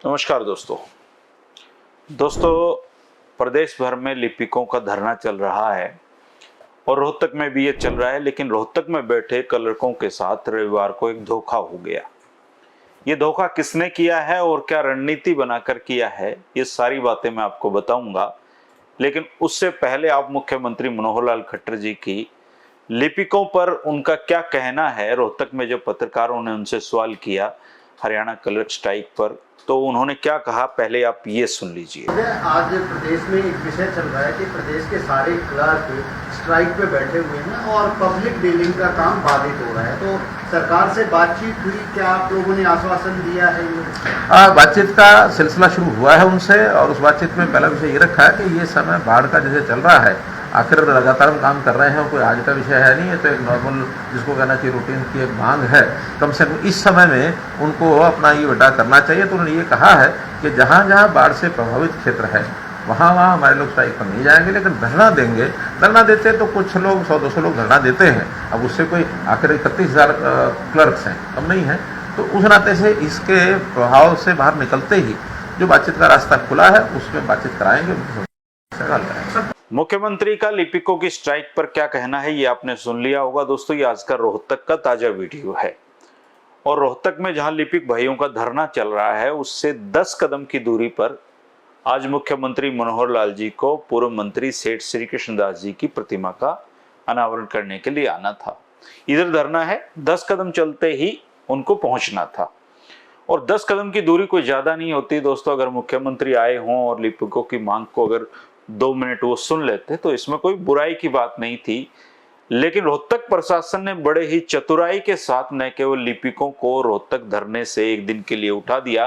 नमस्कार दोस्तों प्रदेश भर में लिपिकों का धरना चल रहा है और रोहतक में भी ये चल रहा है। लेकिन रोहतक में बैठे क्लर्कों के साथ रविवार को एक धोखा हो गया। ये धोखा किसने किया है और क्या रणनीति बनाकर किया है, ये सारी बातें मैं आपको बताऊंगा। लेकिन उससे पहले आप मुख्यमंत्री मनोहर लाल खट्टर जी की लिपिकों पर उनका क्या कहना है। रोहतक में जब पत्रकारों ने उनसे सवाल किया हरियाणा क्लर्क स्ट्राइक पर, तो उन्होंने क्या कहा, पहले आप ये सुन लीजिए। आज प्रदेश में एक विषय चल रहा है कि प्रदेश के सारे क्लर्क स्ट्राइक पे बैठे हुए हैं और पब्लिक डीलिंग का काम बाधित हो रहा है। तो सरकार से बातचीत हुई, क्या आप लोगों ने आश्वासन दिया है? बातचीत का सिलसिला शुरू हुआ है उनसे, और उस बातचीत में पहला विषय ये रखा है कि ये समय बाढ़ का जैसे चल रहा है, आखिर लगातार हम काम कर रहे हैं, कोई आज का विषय है नहीं है, तो एक नॉर्मल जिसको कहना चाहिए रूटीन की एक मांग है। कम से कम इस समय में उनको अपना ये बेटा करना चाहिए। तो उन्होंने ये कहा है कि जहाँ जहाँ बाढ़ से प्रभावित क्षेत्र है वहाँ हमारे लोग स्ट्राइक पर नहीं जाएंगे, लेकिन धरना देंगे। धरना देते तो कुछ लोग 100-200 लोग धरना देते हैं। अब उससे कोई आखिर 31,000 क्लर्क्स हैं, कम नहीं है। तो उस नाते से इसके प्रभाव से बाहर निकलते ही जो बातचीत का रास्ता खुला है उसमें बातचीत कराएंगे। मुख्यमंत्री का लिपिकों की स्ट्राइक पर क्या कहना है, ये आपने सुन लिया होगा। दोस्तों, ये आज का रोहतक का ताजा वीडियो है और रोहतक में जहां लिपिक भाइयों का धरना चल रहा है उससे 10 कदम की दूरी पर आज मुख्यमंत्री मनोहर लाल जी को पूर्व मंत्री सेठ श्री कृष्णदास जी की प्रतिमा का अनावरण करने के लिए आना था। इधर धरना है, 10 कदम चलते ही उनको पहुंचना था। और 10 कदम की दूरी कोई ज्यादा नहीं होती दोस्तों। अगर मुख्यमंत्री आए हों और लिपिकों की मांग को अगर 2 मिनट वो सुन लेते तो इसमें कोई बुराई की बात नहीं थी। लेकिन रोहतक प्रशासन ने बड़े ही चतुराई के साथ न केवल लिपिकों को रोहतक धरने से एक दिन के लिए उठा दिया,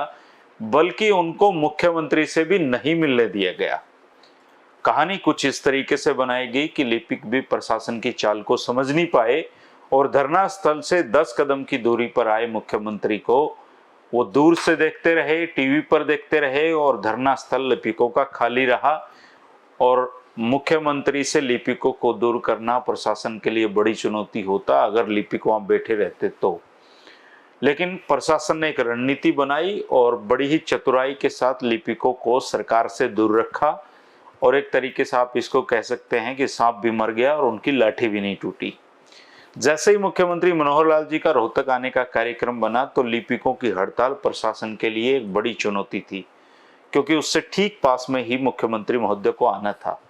बल्कि उनको मुख्यमंत्री से भी नहीं मिलने दिया गया। कहानी कुछ इस तरीके से बनाई गई कि लिपिक भी प्रशासन की चाल को समझ नहीं पाए और धरना स्थल से 10 कदम की दूरी पर आए मुख्यमंत्री को वो दूर से देखते रहे, टीवी पर देखते रहे और धरना स्थल लिपिकों का खाली रहा। और मुख्यमंत्री से लिपिकों को दूर करना प्रशासन के लिए बड़ी चुनौती होता अगर लिपिक वहां बैठे रहते तो। लेकिन प्रशासन ने एक रणनीति बनाई और बड़ी ही चतुराई के साथ लिपिकों को सरकार से दूर रखा। और एक तरीके से आप इसको कह सकते हैं कि सांप भी मर गया और उनकी लाठी भी नहीं टूटी। जैसे ही मुख्यमंत्री मनोहर लाल जी का रोहतक आने का कार्यक्रम बना तो लिपिकों की हड़ताल प्रशासन के लिए एक बड़ी चुनौती थी, क्योंकि उससे ठीक पास में ही मुख्यमंत्री महोदय को आना था।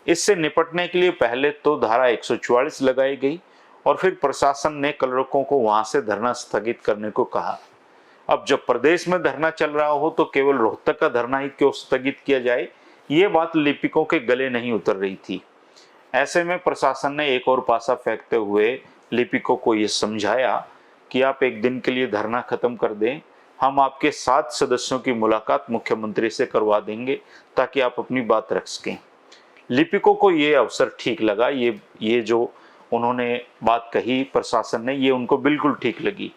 इससे निपटने के लिए पहले तो धारा 144 लगाई गई और फिर प्रशासन ने क्लर्कों को वहां से धरना स्थगित करने को कहा। अब जब प्रदेश में धरना चल रहा हो तो केवल रोहतक का धरना ही क्यों स्थगित किया जाए, ये बात लिपिकों के गले नहीं उतर रही थी। ऐसे में प्रशासन ने एक और पासा फेंकते हुए लिपिकों को यह समझाया कि आप एक दिन के लिए धरना खत्म कर दें, हम आपके 7 सदस्यों की मुलाकात मुख्यमंत्री से करवा देंगे ताकि आप अपनी बात रख सकें। लिपिकों को ये अवसर ठीक लगा। ये जो उन्होंने बात कही प्रशासन ने, ये उनको बिल्कुल ठीक लगी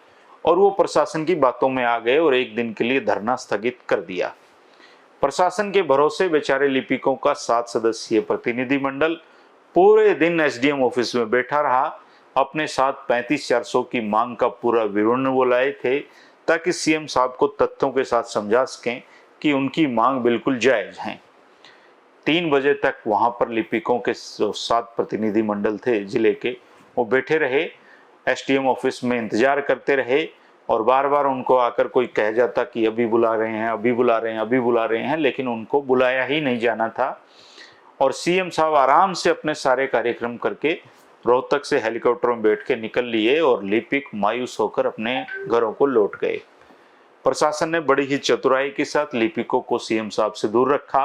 और वो प्रशासन की बातों में आ गए और एक दिन के लिए धरना स्थगित कर दिया। प्रशासन के भरोसे बेचारे लिपिकों का 7 सदस्यीय प्रतिनिधिमंडल पूरे दिन एसडीएम ऑफिस में बैठा रहा। अपने साथ 35,400 की मांग का पूरा विवरण वो लाए थे ताकि सीएम साहब को तथ्यों के साथ समझा सकें कि उनकी मांग बिल्कुल जायज है। 3 बजे तक वहां पर लिपिकों के 7 प्रतिनिधि मंडल थे जिले के, वो बैठे रहे, एसडीएम ऑफिस में इंतजार करते रहे और बार बार उनको आकर कोई कह जाता कि अभी बुला रहे हैं, अभी बुला रहे हैं, अभी बुला रहे हैं, लेकिन उनको बुलाया ही नहीं जाना था। और सीएम साहब आराम से अपने सारे कार्यक्रम करके रोहतक से हेलीकॉप्टर में बैठ के निकल लिए और लिपिक मायूस होकर अपने घरों को लौट गए। प्रशासन ने बड़ी ही चतुराई के साथ लिपिकों को सीएम साहब से दूर रखा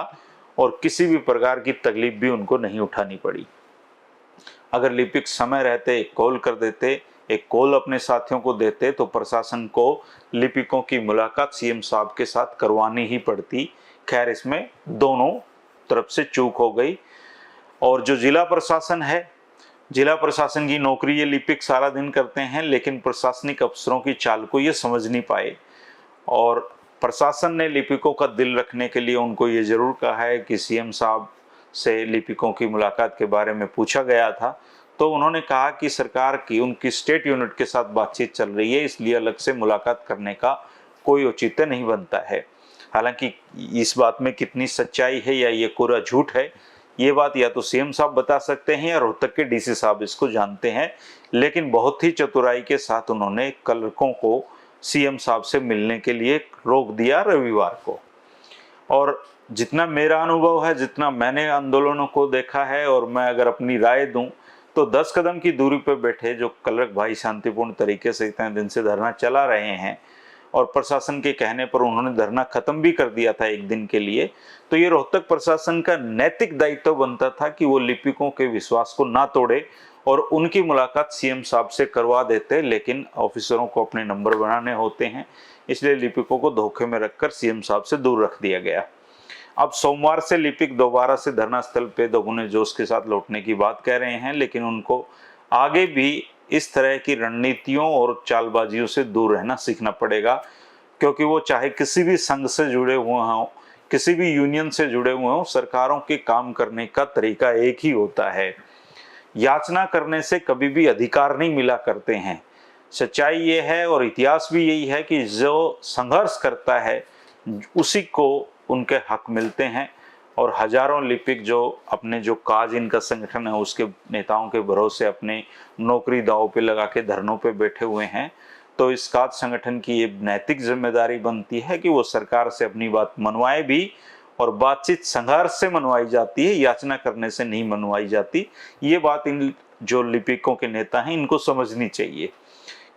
और किसी भी प्रकार की तकलीफ भी उनको नहीं उठानी पड़ी। अगर लिपिक समय रहते एक कॉल कर देते, एक कॉल अपने साथियों को देते, तो प्रशासन को लिपिकों की मुलाकात सीएम साहब के साथ करवानी ही पड़ती। खैर, इसमें दोनों तरफ से चूक हो गई। और जो जिला प्रशासन है, जिला प्रशासन की नौकरी ये लिपिक सारा दिन करते हैं, लेकिन प्रशासनिक अफसरों की चाल को ये समझ नहीं पाए। और प्रशासन ने लिपिकों का दिल रखने के लिए उनको ये जरूर कहा है कि सीएम साहब से लिपिकों की मुलाकात के बारे में पूछा गया था, तो उन्होंने कहा कि सरकार की उनकी स्टेट यूनिट के साथ बातचीत चल रही है, इसलिए अलग से मुलाकात करने का कोई औचित्य नहीं बनता है। हालांकि इस बात में कितनी सच्चाई है या ये पूरा झूठ है, ये बात या तो सीएम साहब बता सकते हैं या रोहतक के डीसी साहब इसको जानते हैं। लेकिन बहुत ही चतुराई के साथ उन्होंने क्लर्कों को सीएम साहब से मिलने के लिए रोक दिया रविवार को। और जितना मेरा अनुभव है, जितना मैंने आंदोलनों को देखा है, और मैं अगर अपनी राय दूं तो 10 कदम की दूरी पर बैठे जो क्लर्क भाई शांतिपूर्ण तरीके से इतने दिन से धरना चला रहे हैं और प्रशासन के कहने पर उन्होंने धरना खत्म भी कर दिया था एक दिन के लिए, तो ये रोहतक प्रशासन का नैतिक दायित्व बनता था कि वो लिपिकों के विश्वास को ना तोड़े और उनकी मुलाकात सीएम साहब से करवा देते। लेकिन ऑफिसरों को अपने नंबर बनाने होते हैं, इसलिए लिपिकों को धोखे में रखकर सीएम साहब से दूर रख दिया गया। अब सोमवार से लिपिक दोबारा से धरना स्थल पे दोगुने जोश के साथ लौटने की बात कह रहे हैं, लेकिन उनको आगे भी इस तरह की रणनीतियों और चालबाजियों से दूर रहना सीखना पड़ेगा, क्योंकि वो चाहे किसी भी संघ से जुड़े हुए हों, किसी भी यूनियन से जुड़े हुए हों, सरकारों के काम करने का तरीका एक ही होता है। याचना करने से कभी भी अधिकार नहीं मिला करते हैं। सच्चाई ये है और इतिहास भी यही है कि जो संघर्ष करता है उसी को उनके हक मिलते हैं। और हजारों लिपिक जो अपने जो काज इनका संगठन है उसके नेताओं के भरोसे अपने नौकरी दांव पे लगा के धरनों पे बैठे हुए हैं, तो इस काज संगठन की ये नैतिक जिम्मेदारी बनती है कि वो सरकार से अपनी बात मनवाए भी, और बातचीत संघर्ष से मनवाई जाती है, याचना करने से नहीं मनवाई जाती। ये बात इन जो लिपिकों के नेता हैं इनको समझनी चाहिए।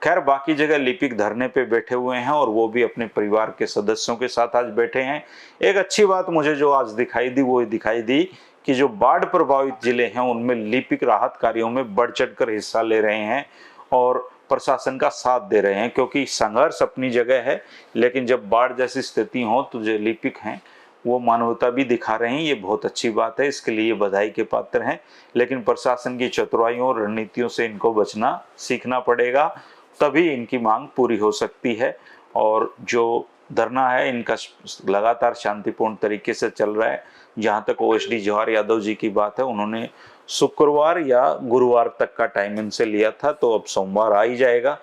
खैर, बाकी जगह लिपिक धरने पे बैठे हुए हैं और वो भी अपने परिवार के सदस्यों के साथ आज बैठे हैं। एक अच्छी बात मुझे जो आज दिखाई दी वो दिखाई दी कि जो बाढ़ प्रभावित जिले हैं उनमें लिपिक राहत कार्यों में बढ़ चढ़कर हिस्सा ले रहे हैं और प्रशासन का साथ दे रहे हैं, क्योंकि संघर्ष अपनी जगह है, लेकिन जब बाढ़ जैसी स्थिति हो तो जो लिपिक हैं वो मानवता भी दिखा रहे हैं। ये बहुत अच्छी बात है, इसके लिए बधाई के पात्र हैं। लेकिन प्रशासन की चतुराइयों और रणनीतियों से इनको बचना सीखना पड़ेगा, तभी इनकी मांग पूरी हो सकती है। और जो धरना है इनका लगातार शांतिपूर्ण तरीके से चल रहा है। जहां तक ओएसडी जवाहर यादव जी की बात है, उन्होंने शुक्रवार या गुरुवार तक का टाइम इनसे लिया था, तो अब सोमवार आ ही जाएगा।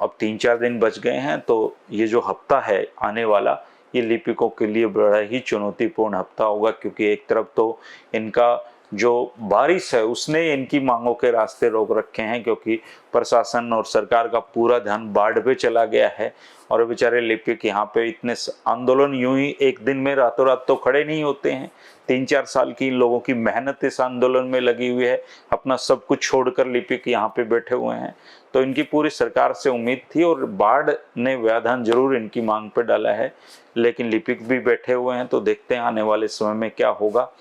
अब 3-4 दिन बच गए हैं, तो ये जो हफ्ता है आने वाला, ये लिपिकों के लिए बड़ा ही चुनौतीपूर्ण हफ्ता होगा, क्योंकि एक तरफ तो इनका जो बारिश है उसने इनकी मांगों के रास्ते रोक रखे हैं, क्योंकि प्रशासन और सरकार का पूरा ध्यान बाढ़ पे चला गया है। और बेचारे लिपिक यहाँ पे इतने आंदोलन यूं ही एक दिन में रातों रात तो खड़े नहीं होते हैं। 3-4 साल की इन लोगों की मेहनत इस आंदोलन में लगी हुई है, अपना सब कुछ छोड़कर लिपिक यहाँ पे बैठे हुए हैं। तो इनकी पूरी सरकार से उम्मीद थी, और बाढ़ ने व्यवधान जरूर इनकी मांग पे डाला है, लेकिन लिपिक भी बैठे हुए हैं। तो देखते हैं आने वाले समय में क्या होगा।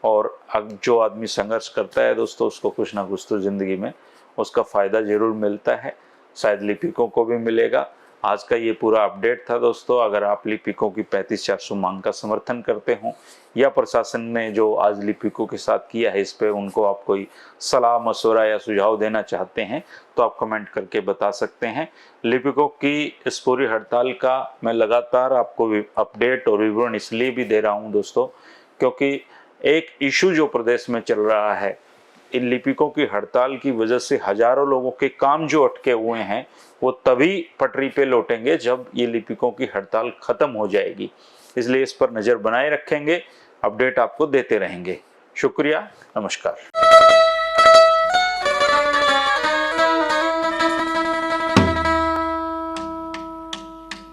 और अब जो आदमी संघर्ष करता है दोस्तों, उसको कुछ ना कुछ तो जिंदगी में उसका फायदा जरूर मिलता है, शायद लिपिकों को भी मिलेगा। आज का ये पूरा अपडेट था दोस्तों। अगर आप लिपिकों की 35-400 मांग का समर्थन करते हो, या प्रशासन ने जो आज लिपिकों के साथ किया है इस पे उनको आप कोई सलाह मशवरा या सुझाव देना चाहते हैं, तो आप कमेंट करके बता सकते हैं। लिपिकों की इस पूरी हड़ताल का मैं लगातार आपको अपडेट और विवरण इसलिए भी दे रहा हूँ दोस्तों, क्योंकि एक इशू जो प्रदेश में चल रहा है, इन लिपिकों की हड़ताल की वजह से हजारों लोगों के काम जो अटके हुए हैं वो तभी पटरी पे लौटेंगे जब ये लिपिकों की हड़ताल खत्म हो जाएगी। इसलिए इस पर नजर बनाए रखेंगे, अपडेट आपको देते रहेंगे। शुक्रिया, नमस्कार।